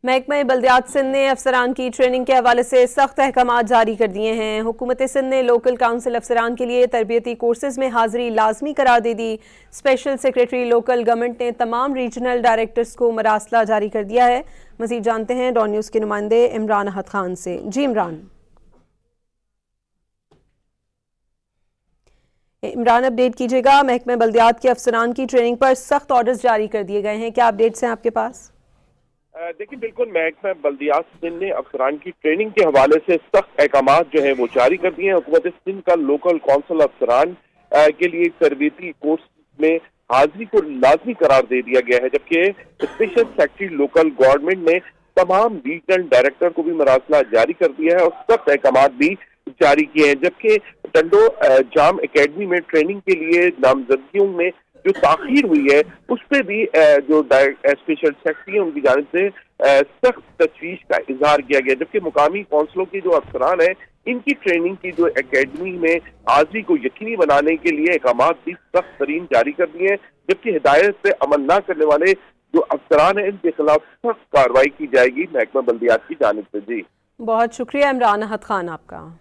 महकमा बल्दियात सिंध ने अफसरान की ट्रेनिंग के हवाले से सख्त अहकाम जारी कर दिए हैं। हुकूमत सिंध ने लोकल काउंसिल अफसरान के लिए तरबियती कोर्सेज में हाजिरी लाजमी करार दे दी। स्पेशल सेक्रेटरी लोकल गवर्नमेंट ने तमाम रीजनल डायरेक्टर्स को मरासला जारी कर दिया है। मजीद जानते हैं डॉन न्यूज़ के नुमाइंदे इमरान अहद खान से। जी इमरान अपडेट कीजिएगा। महकमा बल्दियात के अफसरान की ट्रेनिंग पर सख्त ऑर्डर्स जारी कर दिए गए हैं, क्या अपडेट्स हैं आपके पास? देखिए, बिल्कुल महकमा बल्दियात सिंध ने अफसरान की ट्रेनिंग के हवाले से सख्त अहकाम जो है वो जारी कर दिए हैं। हुकूमत सिंध का लोकल कौंसिल अफसरान के लिए तरबियती कोर्स में हाजिरी को लाजमी करार दे दिया गया है, जबकि स्पेशल सेक्रेटरी लोकल गवर्नमेंट ने तमाम रीजनल डायरेक्टर को भी मरासला जारी कर दिया है और सख्त अहकाम भी जारी किए हैं। जबकि टंडो जाम एकेडमी में ट्रेनिंग के लिए नामजदगियों में जो ताखीर हुई है उस पर भी जो स्पेशल सेक्रेटरी है उनकी जानिब से सख्त तशवीश का इजहार किया गया, जबकि मुकामी कौंसलों के जो अफसरान है इनकी ट्रेनिंग की जो एकेडमी में हाजिरी को यकीनी बनाने के लिए अहकाम भी सख्त तरीन जारी कर दिए हैं, जबकि हिदायत से अमल न करने वाले जो अफसरान है इनके खिलाफ सख्त कार्रवाई की जाएगी महकमा बल्दियात की जानिब से। जी बहुत शुक्रिया इमरान अहद खान आपका।